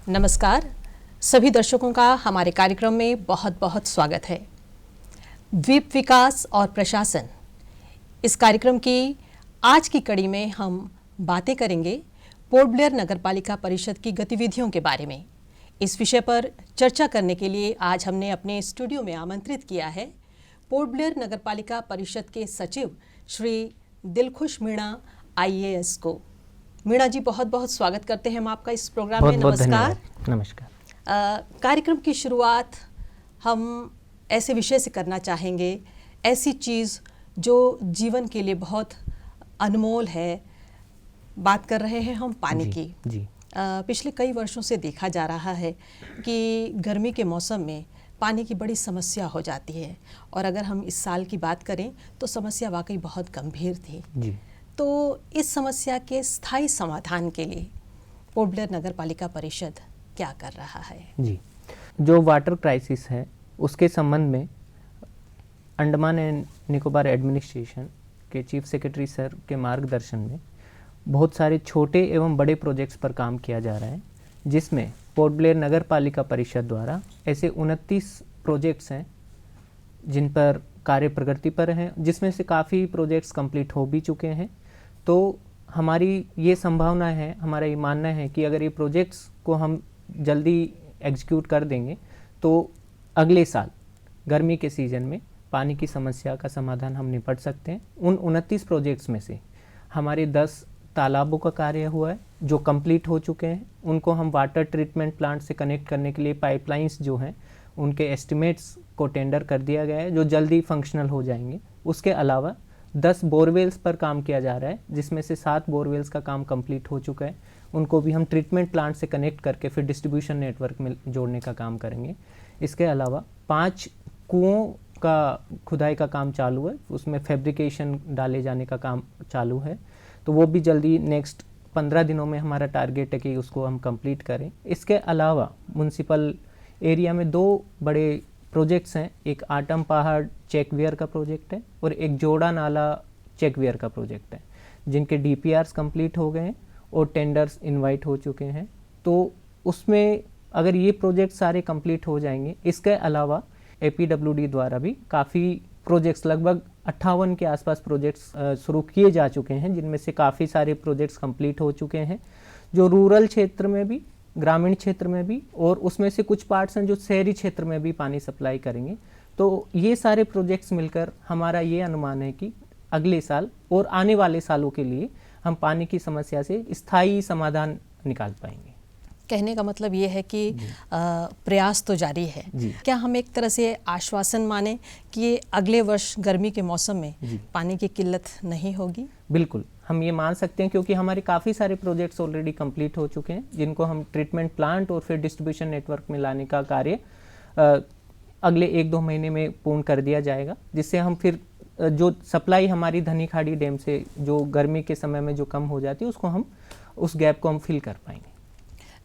नमस्कार, सभी दर्शकों का हमारे कार्यक्रम में बहुत बहुत स्वागत है। द्वीप विकास और प्रशासन, इस कार्यक्रम की आज की कड़ी में हम बातें करेंगे पोर्ट ब्लेयर नगरपालिका परिषद की गतिविधियों के बारे में। इस विषय पर चर्चा करने के लिए आज हमने अपने स्टूडियो में आमंत्रित किया है पोर्ट ब्लेयर नगरपालिका परिषद के सचिव श्री दिलखुश मीणा IAS को। मीणा जी, बहुत बहुत स्वागत करते हैं हम आपका इस प्रोग्राम में। नमस्कार। नमस्कार। कार्यक्रम की शुरुआत हम ऐसे विषय से करना चाहेंगे, ऐसी चीज़ जो जीवन के लिए बहुत अनमोल है। बात कर रहे हैं हम पानी की। पिछले कई वर्षों से देखा जा रहा है कि गर्मी के मौसम में पानी की बड़ी समस्या हो जाती है, और अगर हम इस साल की बात करें तो समस्या वाकई बहुत गंभीर थी जी। तो इस समस्या के स्थायी समाधान के लिए पोर्ट ब्लेयर नगरपालिका परिषद क्या कर रहा है? जी, जो वाटर क्राइसिस है उसके संबंध में अंडमान एंड निकोबार एडमिनिस्ट्रेशन के चीफ सेक्रेटरी सर के मार्गदर्शन में बहुत सारे छोटे एवं बड़े प्रोजेक्ट्स पर काम किया जा रहा है, जिसमें पोर्ट ब्लेयर नगरपालिका परिषद द्वारा ऐसे 29 प्रोजेक्ट्स हैं जिन पर कार्य प्रगति पर हैं, जिसमें से काफ़ी प्रोजेक्ट्स कंप्लीट हो भी चुके हैं। तो हमारी ये संभावना है, हमारा ये मानना है कि अगर ये प्रोजेक्ट्स को हम जल्दी एग्जीक्यूट कर देंगे तो अगले साल गर्मी के सीज़न में पानी की समस्या का समाधान हम निपट सकते हैं। उन 29 प्रोजेक्ट्स में से हमारे 10 तालाबों का कार्य हुआ है जो कंप्लीट हो चुके हैं। उनको हम वाटर ट्रीटमेंट प्लांट से कनेक्ट करने के लिए पाइपलाइंस जो हैं उनके एस्टिमेट्स को टेंडर कर दिया गया है, जो जल्दी फंक्शनल हो जाएंगे। उसके अलावा 10 बोरवेल्स पर काम किया जा रहा है, जिसमें से 7 बोरवेल्स का काम कंप्लीट हो चुका है। उनको भी हम ट्रीटमेंट प्लांट से कनेक्ट करके फिर डिस्ट्रीब्यूशन नेटवर्क में जोड़ने का काम करेंगे। इसके अलावा 5 कुओं का खुदाई का काम चालू है, उसमें फैब्रिकेशन डाले जाने का काम चालू है, तो वो भी जल्दी नेक्स्ट 15 दिनों में हमारा टारगेट है कि उसको हम कंप्लीट करें। इसके अलावा म्यूनसिपल एरिया में 2 बड़े प्रोजेक्ट्स हैं, एक आटम पहाड़ चेकवेयर का प्रोजेक्ट है और एक जोड़ा नाला चेकवेयर का प्रोजेक्ट है, जिनके DPRs कंप्लीट हो गए हैं और टेंडर्स इनवाइट हो चुके हैं। तो उसमें अगर ये प्रोजेक्ट सारे कंप्लीट हो जाएंगे, इसके अलावा APWD द्वारा भी काफ़ी प्रोजेक्ट्स, लगभग 58 के आसपास प्रोजेक्ट्स शुरू किए जा चुके हैं, जिनमें से काफ़ी सारे प्रोजेक्ट्स कंप्लीट हो चुके हैं, जो रूरल क्षेत्र में भी, ग्रामीण क्षेत्र में भी, और उसमें से कुछ पार्ट्स हैं जो शहरी क्षेत्र में भी पानी सप्लाई करेंगे। तो ये सारे प्रोजेक्ट्स मिलकर हमारा ये अनुमान है कि अगले साल और आने वाले सालों के लिए हम पानी की समस्या से स्थायी समाधान निकाल पाएंगे। कहने का मतलब ये है कि प्रयास तो जारी है। क्या हम एक तरह से आश्वासन माने कि ये अगले वर्ष गर्मी के मौसम में पानी की किल्लत नहीं होगी? बिल्कुल, हम ये मान सकते हैं, क्योंकि हमारे काफ़ी सारे प्रोजेक्ट्स ऑलरेडी कंप्लीट हो चुके हैं, जिनको हम ट्रीटमेंट प्लांट और फिर डिस्ट्रीब्यूशन नेटवर्क में लाने का कार्य अगले 1-2 महीने में पूर्ण कर दिया जाएगा, जिससे हम फिर जो सप्लाई हमारी धनी खाड़ी डैम से जो गर्मी के समय में जो कम हो जाती है, उसको हम उस गैप को हम फिल कर पाएंगे।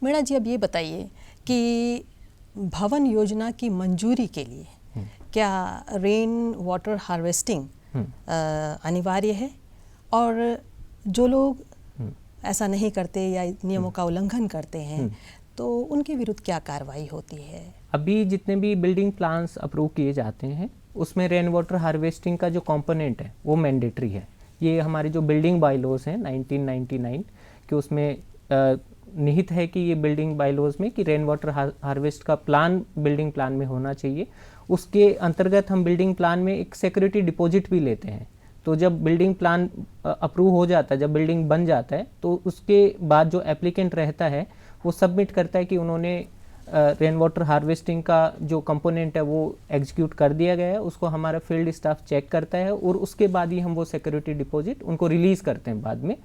मीणा जी, अब ये बताइए कि भवन योजना की मंजूरी के लिए क्या रेन वाटर हार्वेस्टिंग अनिवार्य है, और जो लोग ऐसा नहीं करते या नियमों का उल्लंघन करते हैं तो उनके विरुद्ध क्या कार्रवाई होती है? अभी जितने भी बिल्डिंग प्लान्स अप्रूव किए जाते हैं उसमें रेन वाटर हार्वेस्टिंग का जो कंपोनेंट है वो मैंडेटरी है। ये हमारे जो बिल्डिंग बायलॉज हैं 1999 के, उसमें निहित है कि ये बिल्डिंग बायलॉज में कि रेन वाटर हार्वेस्ट का प्लान बिल्डिंग प्लान में होना चाहिए। उसके अंतर्गत हम बिल्डिंग प्लान में एक सिक्योरिटी डिपॉजिट भी लेते हैं। तो जब बिल्डिंग प्लान अप्रूव हो जाता है, जब बिल्डिंग बन जाता है, तो उसके बाद जो एप्लीकेंट रहता है वो सबमिट करता है कि उन्होंने रेन वाटर हार्वेस्टिंग का जो कंपोनेंट है वो एग्जीक्यूट कर दिया गया है। उसको हमारा फील्ड स्टाफ चेक करता है और उसके बाद ही हम वो सिक्योरिटी डिपॉजिट उनको रिलीज़ करते हैं बाद में।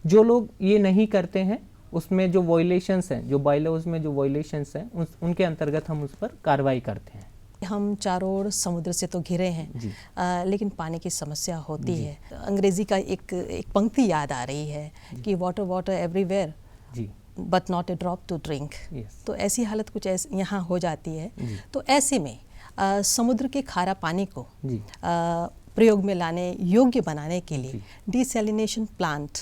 जो लोग ये नहीं करते हैं उसमें जो वॉयलेशंस हैं, जो बायलॉज में जो वॉयलेशंस हैं, उनके अंतर्गत हम उस पर कार्रवाई करते हैं। हम चारों ओर समुद्र से तो घिरे हैं, लेकिन पानी की समस्या होती है। अंग्रेजी का एक पंक्ति याद आ रही है कि water water everywhere but not a drop to drink. तो ऐसी हालत कुछ यहाँ हो जाती है। तो ऐसे में समुद्र के खारा पानी को प्रयोग में लाने योग्य बनाने के लिए डिसैलिनेशन प्लांट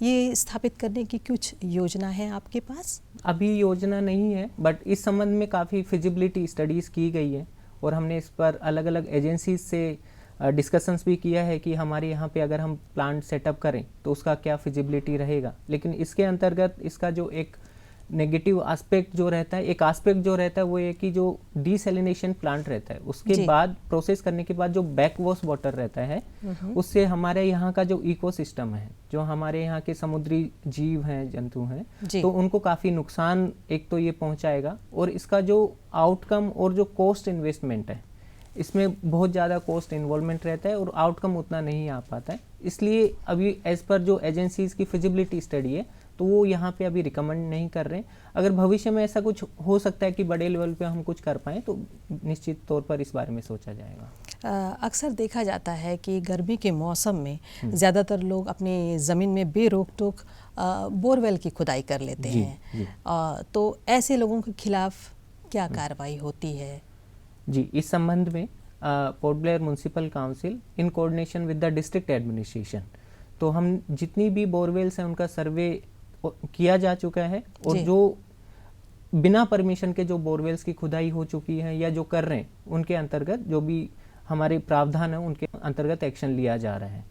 ये स्थापित करने की कुछ योजना है आपके पास? अभी योजना नहीं है, बट इस संबंध में काफ़ी फिजिबिलिटी स्टडीज़ की गई है और हमने इस पर अलग अलग एजेंसीज से डिस्कशंस भी किया है कि हमारे यहाँ पे अगर हम प्लांट सेटअप करें तो उसका क्या फिजिबिलिटी रहेगा। लेकिन इसके अंतर्गत इसका जो एक नेगेटिव एस्पेक्ट जो रहता है, एक एस्पेक्ट जो रहता है वो ये कि जो डिसैलिनेशन प्लांट रहता है उसके जी। बाद प्रोसेस करने के बाद जो बैक वॉश वाटर रहता है उससे हमारे यहाँ का जो इकोसिस्टम है, जो हमारे यहाँ के समुद्री जीव हैं, जंतु हैं, जी। तो उनको काफ़ी नुकसान एक तो ये पहुँचाएगा और इसका जो आउटकम और जो कॉस्ट इन्वेस्टमेंट है इसमें बहुत ज़्यादा कॉस्ट इन्वॉल्वमेंट रहता है और आउटकम उतना नहीं आ पाता है। इसलिए अभी एज पर जो एजेंसीज की फिजिबिलिटी स्टडी है तो वो यहाँ पे अभी रिकमेंड नहीं कर रहे हैं। अगर भविष्य में ऐसा कुछ हो सकता है कि बड़े लेवल पे हम कुछ कर पाएँ तो निश्चित तौर पर इस बारे में सोचा जाएगा। अक्सर देखा जाता है कि गर्मी के मौसम में ज़्यादातर लोग अपनी ज़मीन में बेरोक टोक बोरवेल की खुदाई कर लेते जी, हैं। जी। तो ऐसे लोगों के खिलाफ क्या कार्रवाई होती है? जी, इस संबंध में port Blair municipal council in coordination with the district administration, तो हम जितनी भी बोरवेल्स हैं उनका सर्वे किया जा चुका है और जी। जो बिना परमिशन के जो बोरवेल्स की खुदाई हो चुकी है या जो कर रहे हैं उनके अंतर्गत जो भी हमारे प्रावधान है उनके अंतर्गत एक्शन लिया जा रहा है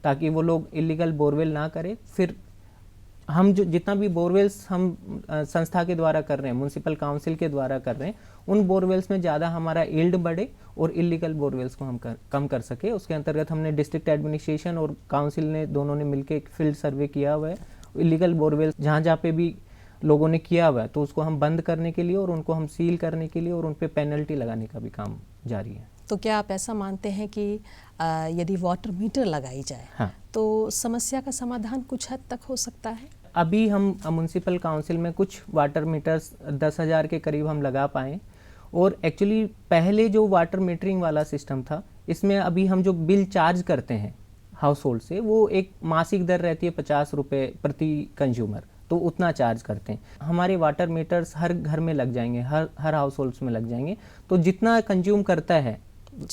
ताकि वो लोग इलीगल बोरवेल ना करें। फिर हम जो जितना भी बोरवेल्स हम संस्था के द्वारा कर रहे हैं, म्युनिसिपल काउंसिल के द्वारा कर रहे हैं, उन बोरवेल्स में ज़्यादा हमारा यील्ड बढ़े और इलीगल बोरवेल्स को हम कम कर सके। उसके अंतर्गत हमने डिस्ट्रिक्ट एडमिनिस्ट्रेशन और काउंसिल ने दोनों ने मिलकर एक फील्ड सर्वे किया हुआ है। इलीगल बोरवेल्स जहाँ पे भी लोगों ने किया हुआ है तो उसको हम बंद करने के लिए और उनको हम सील करने के लिए और उन पर पेनल्टी लगाने का भी काम जारी है। तो क्या आप ऐसा मानते हैं कि यदि वाटर मीटर लगाई जाए हाँ। तो समस्या का समाधान कुछ हद तक हो सकता है? अभी हम म्युनिसिपल काउंसिल में कुछ वाटर मीटर्स 10,000 के करीब हम लगा पाए और एक्चुअली पहले जो वाटर मीटरिंग वाला सिस्टम था इसमें अभी हम जो बिल चार्ज करते हैं हाउस होल्ड से वो एक मासिक दर रहती है 50 रुपये प्रति कंज्यूमर, तो उतना चार्ज करते हैं। हमारे वाटर मीटर्स हर घर में लग जाएंगे, हर हाउस होल्ड्स में लग जाएंगे, तो जितना कंज्यूम करता है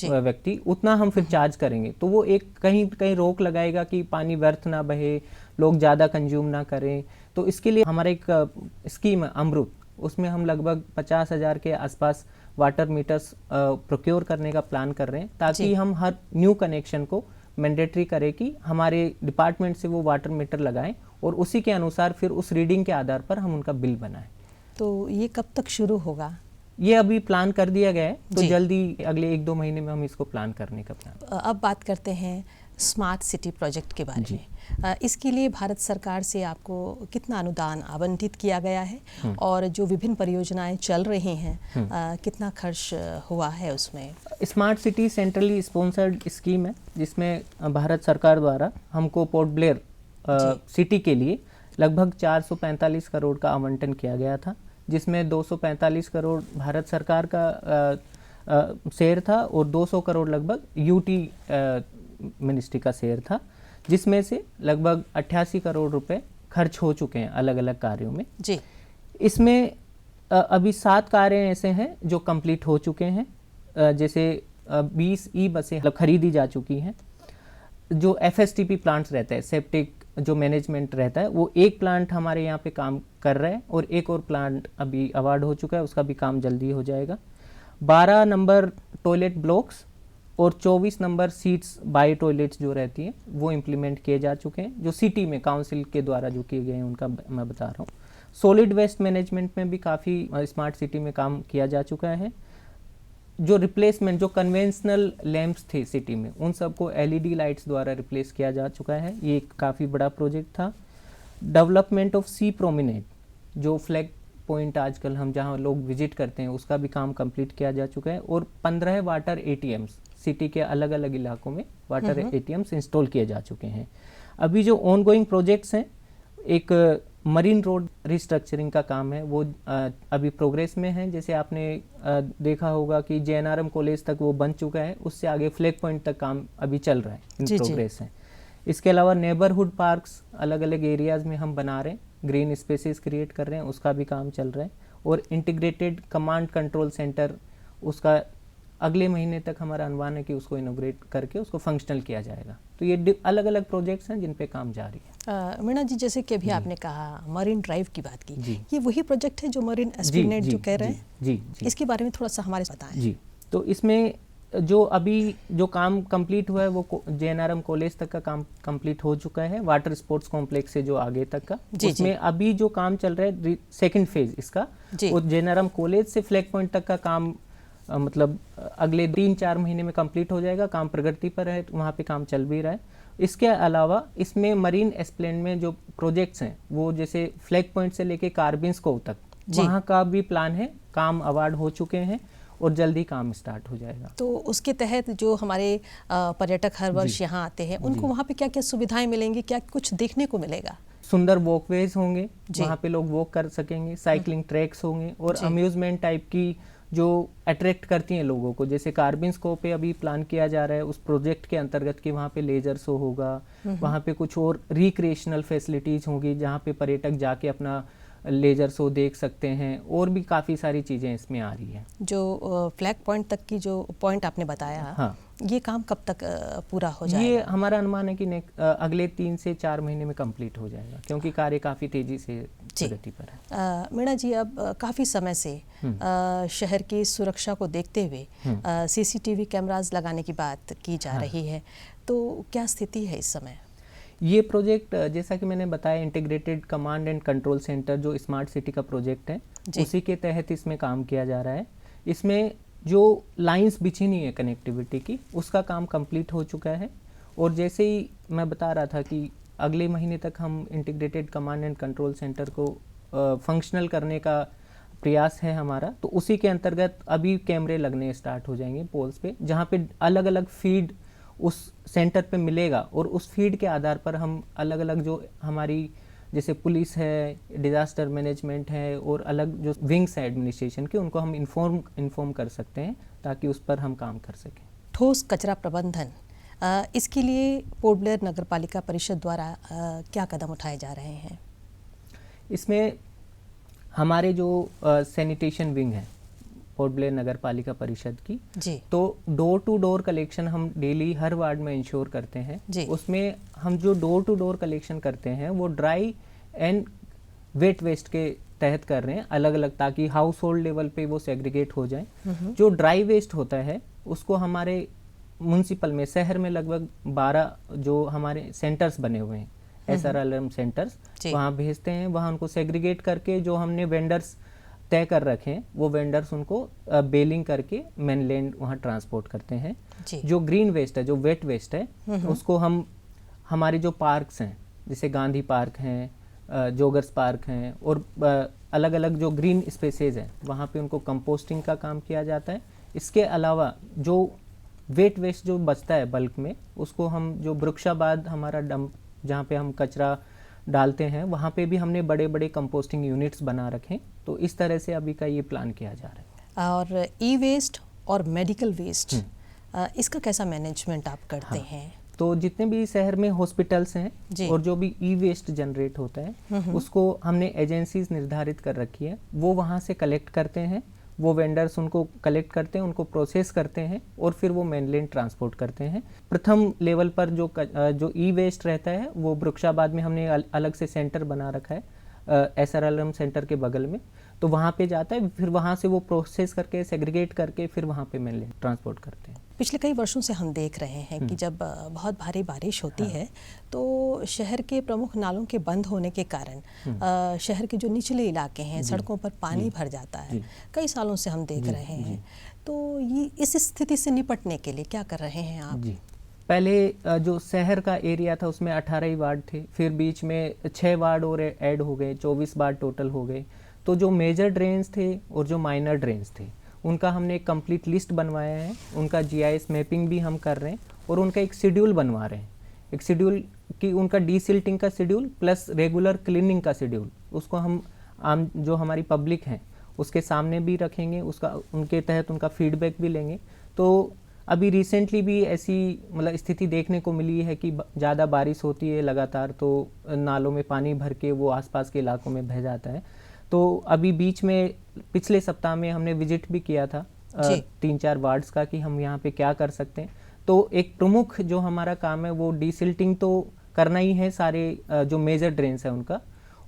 व्यक्ति उतना हम फिर चार्ज करेंगे। तो वो एक कहीं कहीं रोक लगाएगा कि पानी व्यर्थ ना बहे, लोग ज़्यादा कंज्यूम ना करें। तो इसके लिए हमारा एक स्कीम है अमृत, उसमें हम लगभग 50,000 के आसपास वाटर मीटर्स प्रोक्योर करने का प्लान कर रहे हैं ताकि हम हर न्यू कनेक्शन को मैंडेटरी करें कि हमारे डिपार्टमेंट से वो वाटर मीटर लगाएं और उसी के अनुसार फिर उस रीडिंग के आधार पर हम उनका बिल बनाएं। तो ये कब तक शुरू होगा? ये अभी प्लान कर दिया गया है, तो जल्दी अगले 1-2 महीने में हम इसको प्लान करने का प्लान। अब बात करते हैं स्मार्ट सिटी प्रोजेक्ट के बारे में। इसके लिए भारत सरकार से आपको कितना अनुदान आवंटित किया गया है और जो विभिन्न परियोजनाएं चल रही हैं कितना खर्च हुआ है उसमें? Smart city centrally sponsored scheme है जिसमें भारत सरकार द्वारा हमको पोर्ट ब्लेयर सिटी के लिए लगभग 445 करोड़ का आवंटन किया गया था, जिसमें 245 करोड़ भारत सरकार का शेयर था और 200 करोड़ लगभग यूटी मिनिस्ट्री का शेयर था, जिसमें से लगभग 88 करोड़ रुपए खर्च हो चुके हैं अलग अलग कार्यों में। जी। इसमें अभी 7 कार्य ऐसे हैं जो कंप्लीट हो चुके हैं, जैसे 20 ई बसें खरीदी जा चुकी हैं। जो एफएसटीपी प्लांट्स रहते हैं, सेप्टिक जो मैनेजमेंट रहता है, वो एक प्लांट हमारे यहाँ पे काम कर रहा है और एक और प्लांट अभी अवार्ड हो चुका है, उसका भी काम जल्दी हो जाएगा। 12 नंबर टॉयलेट ब्लॉक्स और 24 नंबर सीट्स बायो टॉयलेट्स जो रहती हैं वो इम्प्लीमेंट किए जा चुके हैं, जो सिटी में काउंसिल के द्वारा जो किए गए हैं उनका मैं बता रहा हूँ। सॉलिड वेस्ट मैनेजमेंट में भी काफ़ी स्मार्ट सिटी में काम किया जा चुका है। जो रिप्लेसमेंट, जो कन्वेंशनल लैंप्स थे सिटी में, उन सबको एलईडी लाइट्स द्वारा रिप्लेस किया जा चुका है। ये एक काफ़ी बड़ा प्रोजेक्ट था। डेवलपमेंट ऑफ सी प्रोमिनेट, जो फ्लैग पॉइंट आजकल हम जहाँ लोग विजिट करते हैं, उसका भी काम कंप्लीट किया जा चुका है। और 15 वाटर एटीएम्स सिटी के अलग अलग इलाकों में वाटर एटीएम्स इंस्टॉल किए जा चुके हैं। अभी जो ऑनगोइंग प्रोजेक्ट्स हैं, एक मरीन रोड रिस्ट्रक्चरिंग का काम है, वो अभी प्रोग्रेस में है। जैसे आपने देखा होगा कि जेएनआरएम कॉलेज तक वो बन चुका है, उससे आगे फ्लैग पॉइंट तक काम अभी चल रहा है, इन प्रोग्रेस है। इसके अलावा नेबरहुड पार्क्स अलग अलग एरियाज में हम बना रहे हैं, ग्रीन स्पेसेस क्रिएट कर रहे हैं, उसका भी काम चल रहा है। और इंटीग्रेटेड कमांड कंट्रोल सेंटर, उसका अगले महीने तक हमारा अनुमान है कि उसको इनोग्रेट करके उसको फंक्शनल किया जाएगा। तो ये अलग अलग प्रोजेक्ट्स हैं जिन पे काम जारी है। मीणा जी, जैसे कि अभी आपने कहा मरीन ड्राइव की बात की, जी। ये वही प्रोजेक्ट है जो मरीन एस्पिनेट जो कह रहे हैं? जी। इसके बारे में थोड़ा सा हमारे बताएं। जी, तो इसमें जो अभी जो काम कंप्लीट हुआ है वो जेएनआरएम कॉलेज तक का काम कंप्लीट हो चुका है, वाटर स्पोर्ट्स कॉम्प्लेक्स से जो आगे तक का। उसमें अभी जो काम चल रहा है सेकंड फेज इसका, वो जेएनआरएम कॉलेज से फ्लैग पॉइंट तक का काम मतलब अगले 3-4 महीने में कंप्लीट हो जाएगा। काम प्रगति पर है, वहाँ पे काम चल भी रहा है। इसके अलावा इसमें मरीन एस्प्लेन में जो प्रोजेक्ट्स हैं वो जैसे फ्लैग पॉइंट से लेके कार्बिन्स को तक, वहाँ का भी प्लान है। काम अवार्ड हो चुके हैं और जल्दी काम स्टार्ट हो जाएगा। तो उसके तहत जो हमारे पर्यटक हर वर्ष यहाँ आते हैं उनको वहाँ पे क्या क्या सुविधाएं मिलेंगी, क्या कुछ देखने को मिलेगा? सुंदर वॉकवेज होंगे, वहाँ पे लोग वॉक कर सकेंगे, साइकिलिंग ट्रैक्स होंगे और अम्यूजमेंट टाइप की जो अट्रैक्ट करती हैं लोगों को, जैसे कार्बिन स्को पे अभी प्लान किया जा रहा है उस प्रोजेक्ट के अंतर्गत कि वहाँ पे लेजर शो होगा, वहाँ पे कुछ और रिक्रिएशनल फैसिलिटीज होंगी जहाँ पे पर्यटक जाके अपना लेजर शो देख सकते हैं, और भी काफ़ी सारी चीज़ें इसमें आ रही हैं। जो फ्लैग पॉइंट तक की जो पॉइंट आपने बताया, हाँ, ये काम कब तक पूरा हो जाएगा? ये हमारा अनुमान है कि अगले 3 से 4 महीने में कंप्लीट हो जाएगा, क्योंकि कार्य काफ़ी तेज़ी से प्रगति पर है। मीणा जी, अब काफ़ी समय से शहर की सुरक्षा को देखते हुए सीसीटीवी कैमरास लगाने की बात की जा रही है, तो क्या स्थिति है इस समय? ये प्रोजेक्ट जैसा कि मैंने बताया, integrated command and control centre जो स्मार्ट सिटी का प्रोजेक्ट है, उसी के तहत इसमें काम किया जा रहा है। इसमें जो लाइंस बिछी नहीं है कनेक्टिविटी की, उसका काम कंप्लीट हो चुका है। और जैसे ही मैं बता रहा था कि अगले महीने तक हम integrated command and control centre को फंक्शनल करने का प्रयास है हमारा, तो उसी के अंतर्गत अभी कैमरे लगने स्टार्ट हो जाएंगे पोल्स पे, जहाँ पे अलग अलग फीड उस सेंटर पे मिलेगा, और उस फीड के आधार पर हम अलग अलग जो हमारी जैसे पुलिस है, डिजास्टर मैनेजमेंट है, और अलग जो विंग्स है एडमिनिस्ट्रेशन के, उनको हम इन्फॉर्म कर सकते हैं ताकि उस पर हम काम कर सकें। ठोस कचरा प्रबंधन, इसके लिए पोर्ट ब्लेयर नगर पालिका परिषद द्वारा क्या कदम उठाए जा रहे हैं? इसमें हमारे जो सैनिटेशन विंग है पोर्ट ब्लेयर नगर पालिका परिषद की जी, तो डोर टू डोर कलेक्शन हम डेली हर वार्ड में इंश्योर करते हैं जी। उसमें हम जो डोर टू डोर कलेक्शन करते हैं वो ड्राई एंड वेट वेस्ट के तहत कर रहे हैं अलग अलग, ताकि हाउस होल्ड लेवल पे वो सेग्रीगेट हो जाए। जो ड्राई वेस्ट होता है उसको हमारे म्युनिसिपल में, शहर में लगभग 12 जो हमारे सेंटर्स बने हुए हैं, SRLM सेंटर्स, वहाँ भेजते हैं। वहाँ उनको सेग्रीगेट करके जो हमने वेंडर्स तय कर रखे हैं, वो वेंडर्स उनको बेलिंग करके मेनलैंड वहाँ ट्रांसपोर्ट करते हैं। जो ग्रीन वेस्ट है, जो वेट वेस्ट है, उसको हम हमारे जो पार्क्स हैं, जैसे गांधी पार्क हैं, जोगर्स पार्क हैं, और अलग अलग जो ग्रीन स्पेसेस हैं, वहाँ पे उनको कंपोस्टिंग का काम किया जाता है। इसके अलावा जो वेट वेस्ट जो बचता है बल्क में, उसको हम जो वृक्षाबाद हमारा डंप जहाँ पे हम कचरा डालते हैं, वहाँ पे भी हमने बड़े बड़े कंपोस्टिंग यूनिट्स बना रखे हैं। तो इस तरह से अभी का ये प्लान किया जा रहा है। और ई वेस्ट और मेडिकल वेस्ट, इसका कैसा मैनेजमेंट आप करते हैं? तो जितने भी शहर में हॉस्पिटल्स हैं और जो भी ई वेस्ट जनरेट होता है, उसको हमने एजेंसीज निर्धारित कर रखी है, वो वहाँ से कलेक्ट करते हैं। वो वेंडर्स उनको कलेक्ट करते हैं, उनको प्रोसेस करते हैं, और फिर वो मेनलैंड ट्रांसपोर्ट करते हैं। प्रथम लेवल पर जो ई वेस्ट रहता है, वो वृक्षाबाद में हमने अलग से सेंटर बना रखा है, SRLM सेंटर के बगल में, तो वहाँ पे जाता है। फिर वहाँ से वो प्रोसेस करके सेग्रीगेट करके फिर वहाँ पे मेनलैंड ट्रांसपोर्ट करते हैं। पिछले कई वर्षों से हम देख रहे हैं कि जब बहुत भारी बारिश होती है तो शहर के प्रमुख नालों के बंद होने के कारण शहर के जो निचले इलाके हैं, सड़कों पर पानी भर जाता है। कई सालों से हम देख रहे हैं। तो ये इस स्थिति से निपटने के लिए क्या कर रहे हैं आप? पहले जो शहर का एरिया था उसमें 18 ही वार्ड थे, फिर बीच में 6 वार्ड और ऐड हो गए, 24 वार्ड टोटल हो गए। तो जो मेजर ड्रेन्स थे और जो माइनर ड्रेन्स थे, उनका हमने एक कंप्लीट लिस्ट बनवाया है। उनका GIS मैपिंग भी हम कर रहे हैं, और उनका एक शेड्यूल बनवा रहे हैं। एक शेड्यूल कि उनका डीसिल्टिंग का शेड्यूल प्लस रेगुलर क्लीनिंग का शेड्यूल, उसको हम आम जो हमारी पब्लिक हैं उसके सामने भी रखेंगे, उसका उनके तहत उनका फीडबैक भी लेंगे। तो अभी रिसेंटली भी ऐसी मतलब स्थिति देखने को मिली है कि ज़्यादा बारिश होती है लगातार, तो नालों में पानी भर के वो आसपास के इलाकों में बह जाता है। तो अभी बीच में पिछले सप्ताह में हमने विजिट भी किया था जी। 3-4 वार्ड्स का कि हम यहाँ पे क्या कर सकते हैं। तो एक प्रमुख जो हमारा काम है वो डीसिल्टिंग तो करना ही है सारे जो मेजर ड्रेन्स है उनका,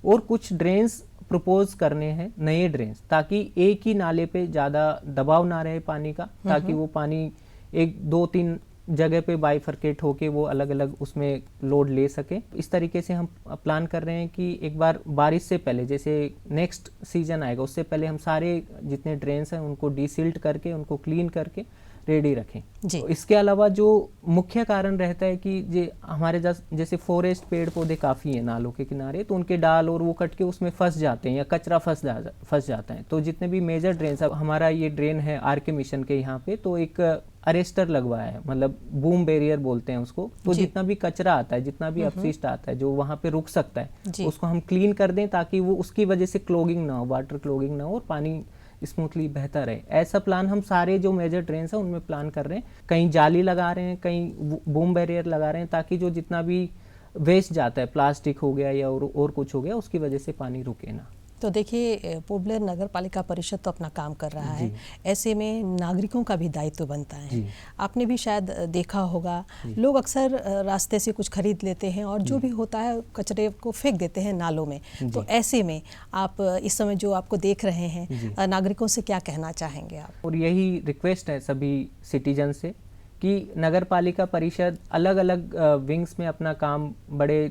और कुछ ड्रेन्स प्रपोज करने हैं, नए ड्रेन्स, ताकि एक ही नाले पे ज़्यादा दबाव ना रहे पानी का, ताकि वो पानी 1-2-3 जगह पे बाइफरकेट होके वो अलग अलग उसमें लोड ले सके। इस तरीके से हम प्लान कर रहे हैं कि एक बार बारिश से पहले, जैसे नेक्स्ट सीजन आएगा उससे पहले, हम सारे जितने ड्रेन्स हैं उनको डीसिल्ट करके, उनको क्लीन करके रेडी रखें। तो इसके अलावा जो मुख्य कारण रहता है कि हमारे जैसे फॉरेस्ट, पेड़ पौधे काफ़ी हैं नालों के किनारे, तो उनके डाल और वो कट के उसमें फंस जाते हैं या कचरा फंस जाता है। तो जितने भी मेजर ड्रेन्स, अब हमारा ये ड्रेन है आरके मिशन के यहाँ पे, तो एक अरेस्टर लगवाया है, मतलब बूम बैरियर बोलते हैं उसको। तो जितना भी कचरा आता है, जितना भी अपशिष्ट आता है जो वहाँ पे रुक सकता है, उसको हम क्लीन कर दें, ताकि वो उसकी वजह से क्लोगिंग ना हो, वाटर क्लोगिंग ना हो और पानी स्मूथली बहता रहे। ऐसा प्लान हम सारे जो मेजर ड्रेन्स हैं उनमें प्लान कर रहे हैं। कहीं जाली लगा रहे हैं, कहीं बूम बैरियर लगा रहे हैं, ताकि जो जितना भी वेस्ट जाता है, प्लास्टिक हो गया या और कुछ हो गया, उसकी वजह से पानी रुके ना। तो देखिए, पोर्ट नगर पालिका परिषद तो अपना काम कर रहा है, ऐसे में नागरिकों का भी दायित्व बनता है। आपने भी शायद देखा होगा, लोग अक्सर रास्ते से कुछ खरीद लेते हैं और जो भी होता है कचरे को फेंक देते हैं नालों में। तो ऐसे में आप इस समय जो आपको देख रहे हैं, नागरिकों से क्या कहना चाहेंगे आप? और यही रिक्वेस्ट है सभी सिटीजन से कि नगर पालिका परिषद अलग अलग विंग्स में अपना काम बड़े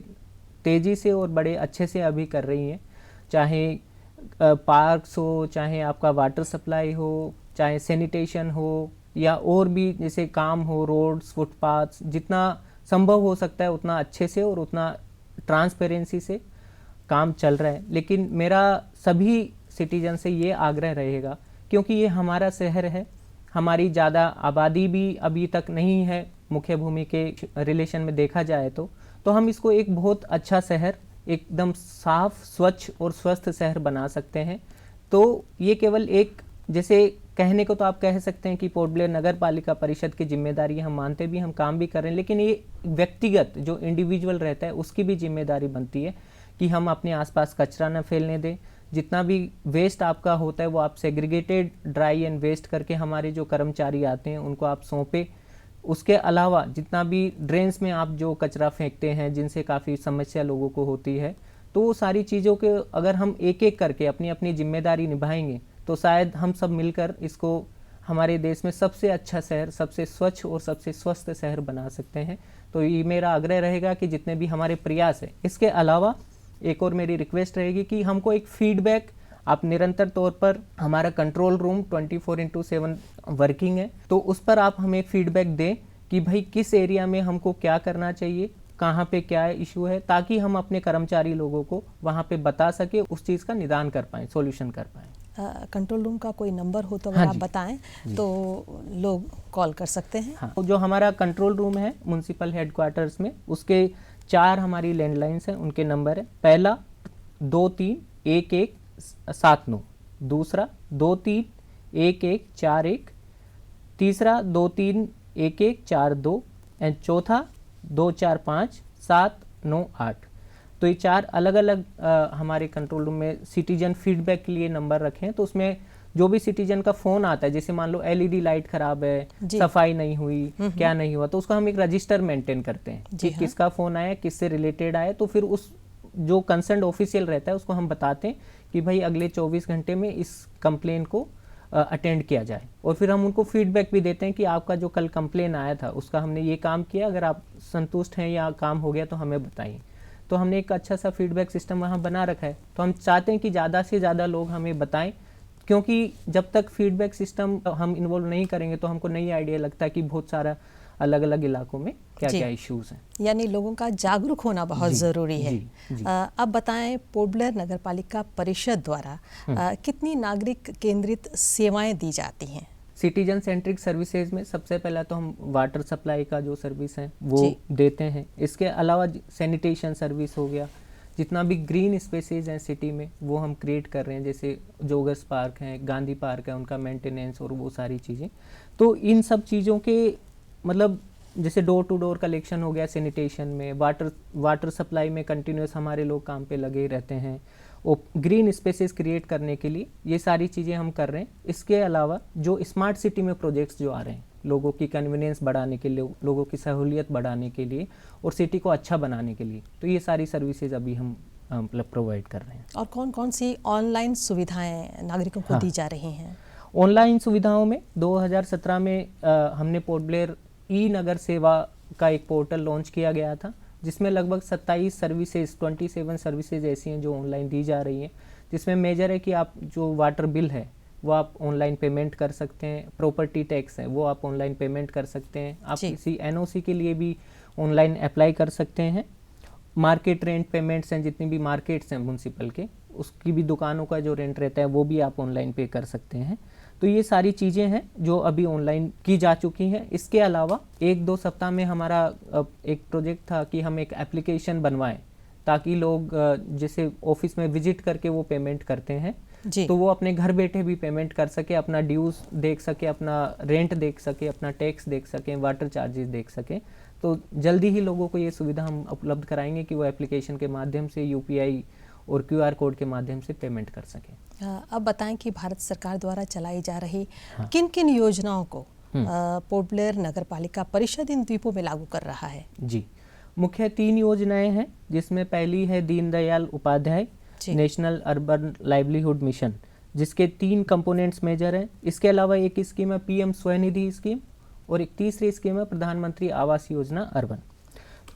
तेज़ी से और बड़े अच्छे से अभी कर रही हैं। चाहे पार्क्स हो, चाहे आपका वाटर सप्लाई हो, चाहे सैनिटेशन हो, या और भी जैसे काम हो, रोड्स, फुटपाथ्स, जितना संभव हो सकता है उतना अच्छे से और उतना ट्रांसपेरेंसी से काम चल रहा है। लेकिन मेरा सभी सिटीजन से ये आग्रह रहेगा, क्योंकि ये हमारा शहर है, हमारी ज़्यादा आबादी भी अभी तक नहीं है मुख्य भूमि के रिलेशन में देखा जाए तो हम इसको एक बहुत अच्छा शहर, एकदम साफ, स्वच्छ और स्वस्थ शहर बना सकते हैं। तो ये केवल एक, जैसे कहने को तो आप कह सकते हैं कि पोर्ट ब्लेयर नगर पालिका परिषद की जिम्मेदारी, हम मानते भी, हम काम भी कर रहे हैं, लेकिन ये व्यक्तिगत जो इंडिविजुअल रहता है उसकी भी जिम्मेदारी बनती है कि हम अपने आसपास कचरा न फैलने दें। जितना भी वेस्ट आपका होता है वो आप सेग्रीगेटेड ड्राई एंड वेस्ट करके हमारे जो कर्मचारी आते हैं उनको आप सौंपें। उसके अलावा जितना भी ड्रेन्स में आप जो कचरा फेंकते हैं, जिनसे काफ़ी समस्या लोगों को होती है, तो वो सारी चीज़ों के अगर हम एक एक करके अपनी अपनी जिम्मेदारी निभाएंगे तो शायद हम सब मिलकर इसको हमारे देश में सबसे अच्छा शहर, सबसे स्वच्छ और सबसे स्वस्थ शहर बना सकते हैं। तो ये मेरा आग्रह रहेगा कि जितने भी हमारे प्रयास है, इसके अलावा एक और मेरी रिक्वेस्ट रहेगी कि हमको एक फीडबैक आप निरंतर तौर पर, हमारा कंट्रोल रूम 24/7 वर्किंग है, तो उस पर आप हमें फीडबैक दें कि भाई किस एरिया में हमको क्या करना चाहिए, कहाँ पे क्या इशू है, ताकि हम अपने कर्मचारी लोगों को वहाँ पे बता सके, उस चीज़ का निदान कर पाएँ, सॉल्यूशन कर पाएँ। कंट्रोल रूम का कोई नंबर हो तो अगर आप बताएं तो लोग कॉल कर सकते हैं। हाँ, जो हमारा कंट्रोल रूम है म्युनिसिपल हेडक्वार्टर्स में, उसके 4 हमारी लैंडलाइंस हैं, उनके नंबर है। पहला 231179, दूसरा 231141, तीसरा 231142 एंड चौथा 245798। तो ये 4 अलग अलग हमारे कंट्रोल रूम में सिटीजन फीडबैक के लिए नंबर रखे हैं। तो उसमें जो भी सिटीजन का फ़ोन आता है, जैसे मान लो एलईडी लाइट खराब है, सफाई नहीं हुई, क्या नहीं हुआ, तो उसका हम एक रजिस्टर मेंटेन करते हैं कि किसका फ़ोन आया, किससे रिलेटेड आया। तो फिर उस जो कंसर्न ऑफिशियल रहता है उसको हम बताते हैं कि भाई अगले 24 घंटे में इस कंप्लेन को अटेंड किया जाए। और फिर हम उनको फीडबैक भी देते हैं कि आपका जो कल कंप्लेन आया था उसका हमने ये काम किया, अगर आप संतुष्ट हैं या काम हो गया तो हमें बताइए। तो हमने एक अच्छा सा फीडबैक सिस्टम वहाँ बना रखा है। तो हम चाहते हैं कि ज़्यादा से ज़्यादा लोग हमें बताएं, क्योंकि जब तक फीडबैक सिस्टम हम इन्वॉल्व नहीं करेंगे तो हमको नहीं आइडिया लगता कि बहुत सारा अलग अलग इलाकों में क्या क्या इश्यूज हैं। यानी लोगों का जागरूक होना बहुत ज़रूरी है। अब बताएं, पोर्ट ब्लेयर नगर पालिका परिषद द्वारा कितनी नागरिक केंद्रित सेवाएं दी जाती हैं? सिटीजन सेंट्रिक सर्विसेज में सबसे पहला तो हम वाटर सप्लाई का जो सर्विस है वो देते हैं। इसके अलावा सैनिटेशन सर्विस हो गया, जितना भी ग्रीन स्पेसेस हैं सिटी में वो हम क्रिएट कर रहे हैं, जैसे जोगर्स पार्क हैं, गांधी पार्क है, उनका मेंटेनेंस और वो सारी चीज़ें। तो इन सब चीज़ों के मतलब जैसे डोर टू डोर कलेक्शन हो गया सैनिटेशन में, वाटर सप्लाई में कंटिन्यूस हमारे लोग काम पे लगे रहते हैं। ग्रीन स्पेसेस क्रिएट करने के लिए ये सारी चीज़ें हम कर रहे हैं। इसके अलावा जो स्मार्ट सिटी में प्रोजेक्ट्स जो आ रहे हैं, लोगों की कन्वीनियंस बढ़ाने के लिए, लोगों की सहूलियत बढ़ाने के लिए और सिटी को अच्छा बनाने के लिए, तो ये सारी सर्विसेज अभी हम मतलब प्रोवाइड कर रहे हैं। और कौन कौन सी ऑनलाइन सुविधाएं नागरिकों को दी जा रही हैं? ऑनलाइन सुविधाओं में 2017 में हमने पोर्ट ब्लेयर ई नगर सेवा का एक पोर्टल लॉन्च किया गया था, जिसमें लगभग 27 सर्विसेज ऐसी हैं जो ऑनलाइन दी जा रही हैं, जिसमें मेजर है कि आप जो वाटर बिल है वो आप ऑनलाइन पेमेंट कर सकते हैं, प्रॉपर्टी टैक्स है वो आप ऑनलाइन पेमेंट कर सकते हैं, आप किसी एनओसी के लिए भी ऑनलाइन अप्लाई कर सकते हैं, मार्केट रेंट पेमेंट्स हैं, जितनी भी मार्केट्स हैं म्यूनसिपल के, उसकी भी दुकानों का जो रेंट रहता है वो भी आप ऑनलाइन पे कर सकते हैं। तो ये सारी चीज़ें हैं जो अभी ऑनलाइन की जा चुकी हैं। इसके अलावा 1-2 सप्ताह में हमारा एक प्रोजेक्ट था कि हम एक एप्लीकेशन बनवाएं ताकि लोग जैसे ऑफिस में विजिट करके वो पेमेंट करते हैं तो वो अपने घर बैठे भी पेमेंट कर सके, अपना ड्यूज देख सके, अपना रेंट देख सके, अपना टैक्स देख सके, वाटर चार्जेस देख सके। तो जल्दी ही लोगों को ये सुविधा हम उपलब्ध कराएंगे कि वो एप्लीकेशन के माध्यम से यूपीआई और क्यूआर कोड के माध्यम से पेमेंट कर सकें। अब बताएं कि भारत सरकार द्वारा चलाई जा रही किन किन योजनाओं को पोर्ट ब्लेयर नगर पालिका परिषद इन द्वीपों में लागू कर रहा है? जी, मुख्य 3 योजनाएं हैं, जिसमें पहली है Deendayal Upadhyaya national urban livelihood mission, जिसके 3 कंपोनेंट्स मेजर हैं। इसके अलावा एक स्कीम है पीएम स्वनिधि स्कीम और एक तीसरी स्कीम है प्रधानमंत्री आवास योजना अर्बन।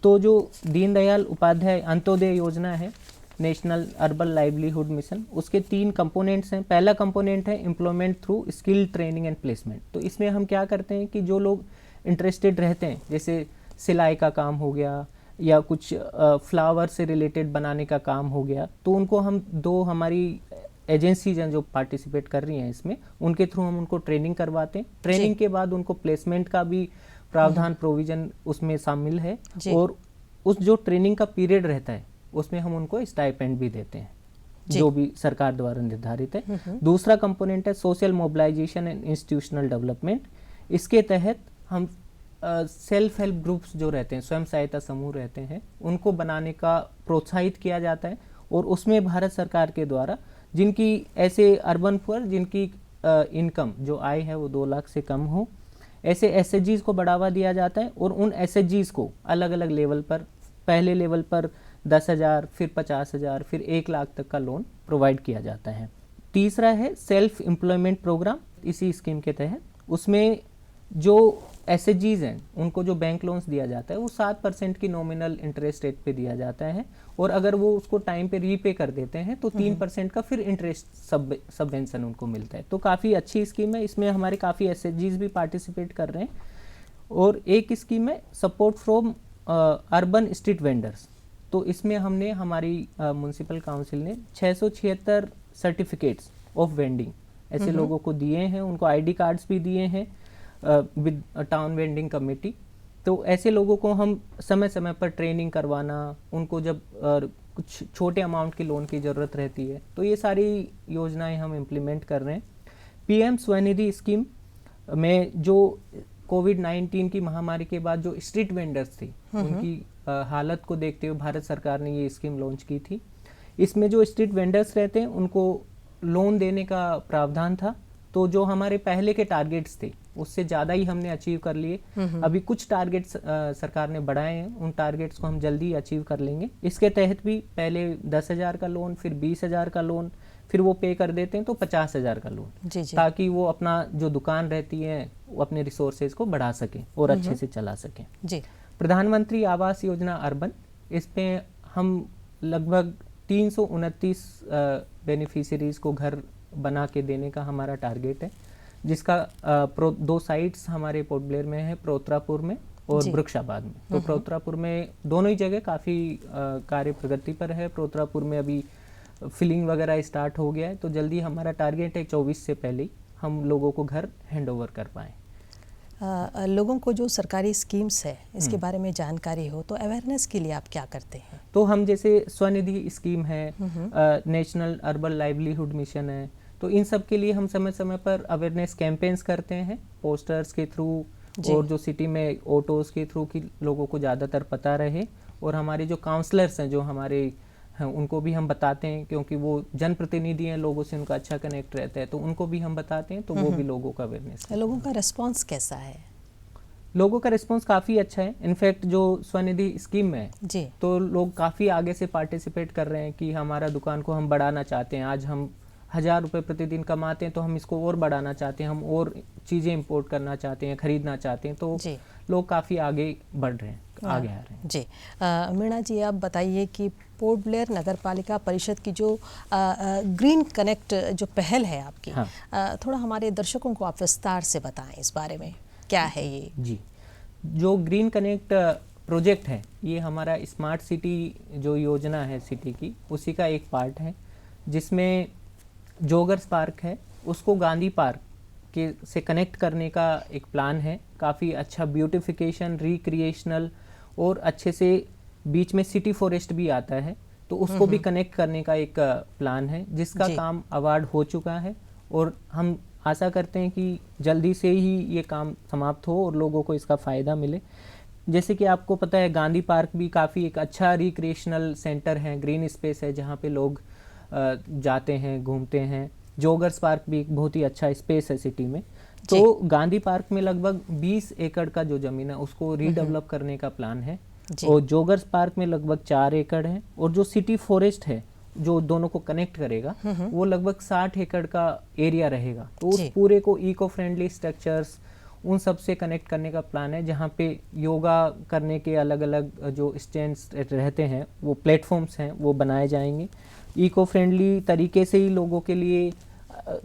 तो जो दीनदयाल उपाध्याय अंत्योदय योजना है नेशनल अर्बन लाइवलीहुड मिशन, उसके 3 कंपोनेंट्स हैं। पहला कंपोनेंट है employment through skill training and placement. तो इसमें हम क्या करते हैं कि जो लोग इंटरेस्टेड रहते हैं, जैसे सिलाई का काम हो गया या कुछ फ्लावर से रिलेटेड बनाने का काम हो गया, तो उनको हम 2 हमारी एजेंसीज हैं जो पार्टिसिपेट कर रही हैं इसमें, उनके थ्रू हम उनको ट्रेनिंग करवाते हैं। ट्रेनिंग के बाद उनको प्लेसमेंट का भी प्रावधान प्रोविजन उसमें शामिल है और उस जो ट्रेनिंग का पीरियड रहता है उसमें हम उनको स्टाइपेंड भी देते हैं जो भी सरकार द्वारा निर्धारित है। दूसरा कंपोनेंट है social mobilisation and institutional development. इसके तहत हम सेल्फ हेल्प ग्रुप्स जो रहते हैं, स्वयं सहायता समूह रहते हैं, उनको बनाने का प्रोत्साहित किया जाता है और उसमें भारत सरकार के द्वारा जिनकी ऐसे अर्बन पुअर जिनकी इनकम जो आय है वो 2 लाख से कम हो, ऐसे एसएचजीज को बढ़ावा दिया जाता है और उन एसएचजीज को अलग अलग लेवल पर, पहले लेवल पर 10,000, फिर 50,000, फिर 1 लाख तक का लोन प्रोवाइड किया जाता है। तीसरा है सेल्फ एम्प्लॉयमेंट प्रोग्राम। इसी स्कीम के तहत उसमें जो एसएचजीज हैं उनको जो बैंक लोन्स दिया जाता है वो 7% की नॉमिनल इंटरेस्ट रेट पे दिया जाता है और अगर वो उसको टाइम पे रीपे कर देते हैं तो 3% का फिर इंटरेस्ट सबवेंशन उनको मिलता है। तो काफ़ी अच्छी स्कीम है, इसमें हमारे काफ़ी एसएचजीज भी पार्टिसिपेट कर रहे हैं। और एक स्कीम है support from urban street vendors. तो इसमें हमने हमारी म्यूनसिपल काउंसिल ने 676 सर्टिफिकेट्स ऑफ वेंडिंग ऐसे लोगों को दिए हैं, उनको आईडी कार्ड्स भी दिए हैं विद टाउन वेंडिंग कमेटी। तो ऐसे लोगों को हम समय समय पर ट्रेनिंग करवाना, उनको जब कुछ छोटे अमाउंट की लोन की ज़रूरत रहती है, तो ये सारी योजनाएं हम इम्प्लीमेंट कर रहे हैं। पीएम स्वनिधि स्कीम में जो कोविड-19 की महामारी के बाद जो स्ट्रीट वेंडर्स थे उनकी हालत को देखते हुए भारत सरकार ने ये स्कीम लॉन्च की थी। इसमें जो स्ट्रीट वेंडर्स रहते हैं उनको लोन देने का प्रावधान था। तो जो हमारे पहले के टारगेट्स थे उससे ज़्यादा ही हमने अचीव कर लिए। अभी कुछ टारगेट्स सरकार ने बढ़ाए हैं, उन टारगेट्स को हम जल्दी अचीव कर लेंगे। इसके तहत भी पहले 10,000 का लोन, फिर 20,000 का लोन, फिर वो पे कर देते हैं तो 50,000 का लोन, ताकि वो अपना जो दुकान रहती है वो अपने रिसोर्सेज को बढ़ा सकें और अच्छे से चला सकें। प्रधानमंत्री आवास योजना अर्बन, इस पे हम लगभग 329 बेनिफिशरीज को घर बना के देने का हमारा टारगेट है, जिसका 2 साइट्स हमारे पोर्ट ब्लेयर में है, प्रोत्रापुर में और वृक्षाबाद में। तो प्रोत्रापुर में दोनों ही जगह काफ़ी कार्य प्रगति पर है। प्रोत्रापुर में अभी फिलिंग वगैरह स्टार्ट हो गया है, तो जल्दी हमारा टारगेट है 24 से पहले ही हम लोगों को घर हैंडओवर कर पाएँ। लोगों को जो सरकारी स्कीम्स है इसके बारे में जानकारी हो तो अवेयरनेस के लिए आप क्या करते हैं? तो हम जैसे स्वनिधि स्कीम है, नेशनल अर्बन लाइवलीहुड मिशन है, तो इन सब के लिए हम समय समय पर अवेयरनेस कैंपेन्स करते हैं, पोस्टर्स के थ्रू और जो सिटी में ऑटोज़ के थ्रू कि लोगों को ज़्यादातर पता रहे। और हमारे जो काउंसलर्स हैं, जो हमारे हैं उनको भी हम बताते हैं, क्योंकि वो जनप्रतिनिधि हैं, लोगों से उनका अच्छा कनेक्ट रहता है, तो उनको भी हम बताते हैं, तो वो भी लोगों का अवेयरनेस। लोगों का रिस्पांस कैसा है? लोगों का रिस्पांस काफ़ी अच्छा है। इनफैक्ट जो स्वनिधि स्कीम में है, जी तो लोग काफ़ी आगे से पार्टिसिपेट कर रहे हैं कि हमारा दुकान को हम बढ़ाना चाहते हैं। आज हम 1000 रुपये प्रतिदिन कमाते हैं, तो हम इसको और बढ़ाना चाहते हैं, हम और चीज़ें इंपोर्ट करना चाहते हैं, खरीदना चाहते हैं, तो जी लोग काफ़ी आगे बढ़ रहे हैं, आगे आ रहे हैं। जी मीणा जी, आप बताइए कि पोर्ट ब्लेयर नगर पालिका परिषद की जो ग्रीन कनेक्ट जो पहल है आपकी, हाँ। थोड़ा हमारे दर्शकों को आप विस्तार से बताएं इस बारे में, क्या है ये? जी, जो ग्रीन कनेक्ट प्रोजेक्ट है, ये हमारा स्मार्ट सिटी जो योजना है सिटी की, उसी का एक पार्ट है, जिसमें जोगर्स पार्क है उसको गांधी पार्क के से कनेक्ट करने का एक प्लान है। काफ़ी अच्छा ब्यूटिफिकेशन, रिक्रिएशनल और अच्छे से बीच में सिटी फॉरेस्ट भी आता है, तो उसको भी कनेक्ट करने का एक प्लान है, जिसका जी। काम अवार्ड हो चुका है और हम आशा करते हैं कि जल्दी से ही ये काम समाप्त हो और लोगों को इसका फ़ायदा मिले। जैसे कि आपको पता है, गांधी पार्क भी काफ़ी एक अच्छा रिक्रिएशनल सेंटर है, ग्रीन स्पेस है, जहाँ पे लोग जाते हैं, घूमते हैं। जोगर्स पार्क भी एक बहुत ही अच्छा स्पेस है सिटी में। तो गांधी पार्क में लगभग 20 एकड़ का जो ज़मीन है उसको रीडेवलप करने का प्लान है, और जोगर्स पार्क में लगभग 4 एकड़ है, और जो सिटी फॉरेस्ट है जो दोनों को कनेक्ट करेगा वो लगभग 60 एकड़ का एरिया रहेगा। तो उस पूरे को इको फ्रेंडली स्ट्रक्चर्स उन सब से कनेक्ट करने का प्लान है, जहाँ पे योगा करने के अलग अलग जो स्टैंड्स रहते हैं, वो प्लेटफॉर्म्स हैं, वो बनाए जाएंगे। इको फ्रेंडली तरीके से ही लोगों के लिए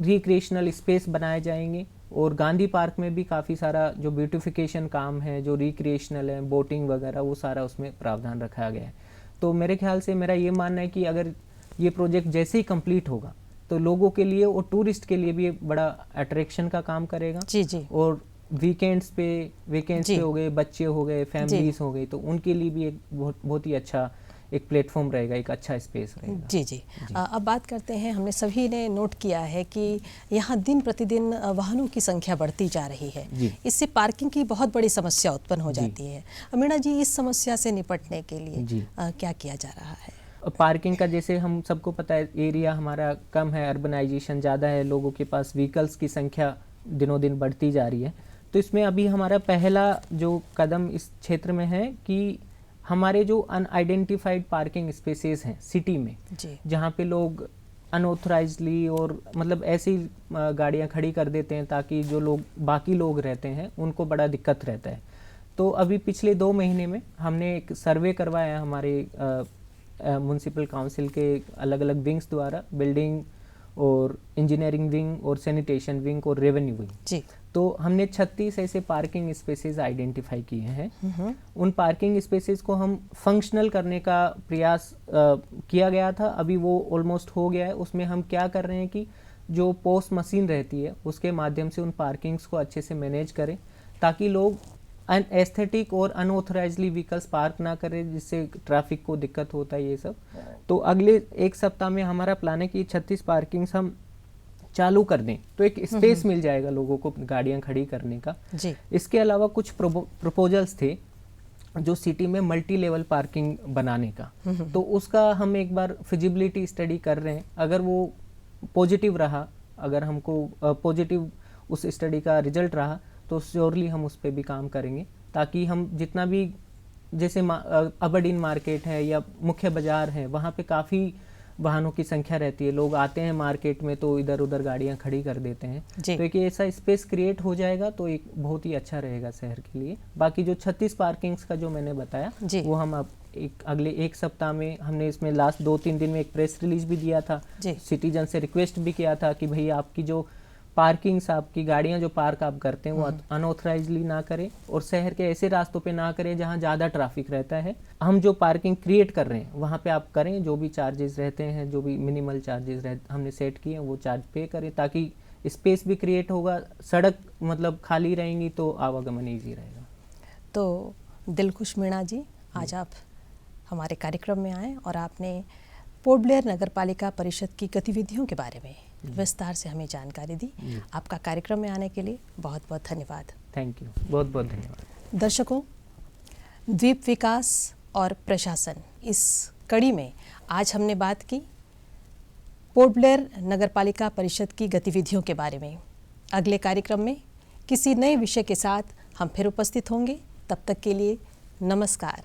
रिक्रिएशनल स्पेस बनाए जाएंगे, और गांधी पार्क में भी काफ़ी सारा जो ब्यूटिफिकेशन काम है, जो रिक्रिएशनल है, बोटिंग वगैरह, वो सारा उसमें प्रावधान रखा गया है। तो मेरे ख्याल से मेरा ये मानना है कि अगर ये प्रोजेक्ट जैसे ही कंप्लीट होगा तो लोगों के लिए और टूरिस्ट के लिए भी एक बड़ा अट्रैक्शन का काम करेगा। जी जी। और वीकेंड्स पे हो गए, बच्चे हो गए, फैमिलीज हो गई, तो उनके लिए भी एक बहुत ही अच्छा एक प्लेटफॉर्म रहेगा, एक अच्छा स्पेस रहेगा। जी जी, अब बात करते हैं, हमने सभी ने नोट किया है कि यहाँ दिन प्रतिदिन वाहनों की संख्या बढ़ती जा रही है, इससे पार्किंग की बहुत बड़ी समस्या उत्पन्न हो जाती है। मीणा जी, इस समस्या से निपटने के लिए क्या किया जा रहा है? पार्किंग का, जैसे हम सबको पता है, एरिया हमारा कम है, अर्बनाइजेशन ज़्यादा है, लोगों के पास व्हीकल्स की संख्या दिनों दिन बढ़ती जा रही है। तो इसमें अभी हमारा पहला जो कदम इस क्षेत्र में है कि हमारे जो अनआइडेंटिफाइड पार्किंग स्पेसेस हैं सिटी में, जहाँ पे लोग अनऑथराइजली और मतलब ऐसी गाड़ियाँ खड़ी कर देते हैं ताकि जो लोग बाकी लोग रहते हैं उनको बड़ा दिक्कत रहता है। तो अभी पिछले 2 महीने में हमने एक सर्वे करवाया हमारे म्युनिसिपल काउंसिल के अलग अलग विंग्स द्वारा, बिल्डिंग और इंजीनियरिंग विंग और सैनिटेशन विंग और रेवेन्यू विंग। तो हमने 36 ऐसे पार्किंग स्पेसेस आइडेंटिफाई किए हैं। उन पार्किंग स्पेसेस को हम फंक्शनल करने का प्रयास किया गया था, अभी वो ऑलमोस्ट हो गया है। उसमें हम क्या कर रहे हैं कि जो पोस्ट मशीन रहती है उसके माध्यम से उन पार्किंग्स को अच्छे से मैनेज करें, ताकि लोग एस्थेटिक और अनऑथराइजली व्हीकल्स पार्क ना करें, जिससे ट्रैफिक को दिक्कत होता है ये सब। तो अगले 1 सप्ताह में हमारा प्लान है कि 36 पार्किंग्स हम चालू कर दें, तो एक स्पेस मिल जाएगा लोगों को गाड़ियां खड़ी करने का। इसके अलावा कुछ प्रपोजल्स थे जो सिटी में मल्टी लेवल पार्किंग बनाने का, तो उसका हम एक बार फिजिबिलिटी स्टडी कर रहे हैं। अगर वो पॉजिटिव रहा, अगर हमको पॉजिटिव उस स्टडी का रिजल्ट रहा, तो श्योरली हम उस पर भी काम करेंगे, ताकि हम जितना भी, जैसे अबरडीन मार्केट है या मुख्य बाजार है, वहाँ पे काफ़ी वाहनों की संख्या रहती है, लोग आते हैं मार्केट में तो इधर उधर गाड़ियाँ खड़ी कर देते हैं। तो एक ऐसा स्पेस क्रिएट हो जाएगा तो एक बहुत ही अच्छा रहेगा शहर के लिए। बाकी जो 36 पार्किंग्स का जो मैंने बताया, वो हम अब अगले 1 सप्ताह में, हमने इसमें लास्ट 2-3 दिन में एक प्रेस रिलीज भी दिया था, सिटीजन से रिक्वेस्ट भी किया था कि भाई आपकी जो पार्किंग्स, आपकी गाड़ियां जो पार्क आप करते हैं वो अनऑथराइजली ना करें, और शहर के ऐसे रास्तों पे ना करें जहां ज़्यादा ट्रैफिक रहता है। हम जो पार्किंग क्रिएट कर रहे हैं वहां पे आप करें, जो भी चार्जेस रहते हैं, जो भी मिनिमल चार्जेस हमने सेट किए हैं वो चार्ज पे करें, ताकि स्पेस भी क्रिएट होगा, सड़क मतलब खाली रहेंगी तो आवागमन ईजी रहेगा। तो दिलखुश मीणा जी, आज आप हमारे कार्यक्रम में आए और आपने पोर्ट ब्लेयर नगर पालिका परिषद की गतिविधियों के बारे में विस्तार से हमें जानकारी दी। आपका कार्यक्रम में आने के लिए बहुत बहुत धन्यवाद। थैंक यू, बहुत बहुत धन्यवाद। दर्शकों, द्वीप विकास और प्रशासन, इस कड़ी में आज हमने बात की पोर्ट ब्लेयर नगरपालिका परिषद की गतिविधियों के बारे में। अगले कार्यक्रम में किसी नए विषय के साथ हम फिर उपस्थित होंगे। तब तक के लिए नमस्कार।